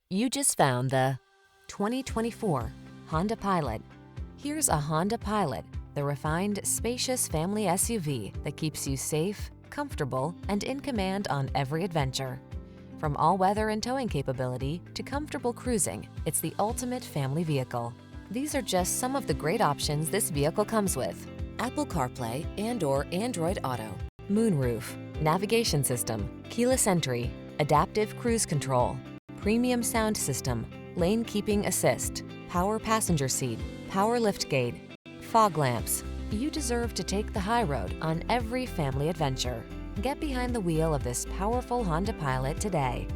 You just found the 2024 Honda Pilot. Here's a Honda Pilot, the refined, spacious family SUV that keeps you safe, comfortable, and in command on every adventure. From all-weather and towing capability to comfortable cruising, it's the ultimate family vehicle. These are just some of the great options this vehicle comes with: Apple CarPlay and/or Android Auto, moonroof, navigation system, keyless entry, adaptive cruise control, premium sound system, lane keeping assist, power passenger seat, power liftgate, fog lamps. You deserve to take the high road on every family adventure. Get behind the wheel of this powerful Honda Pilot today.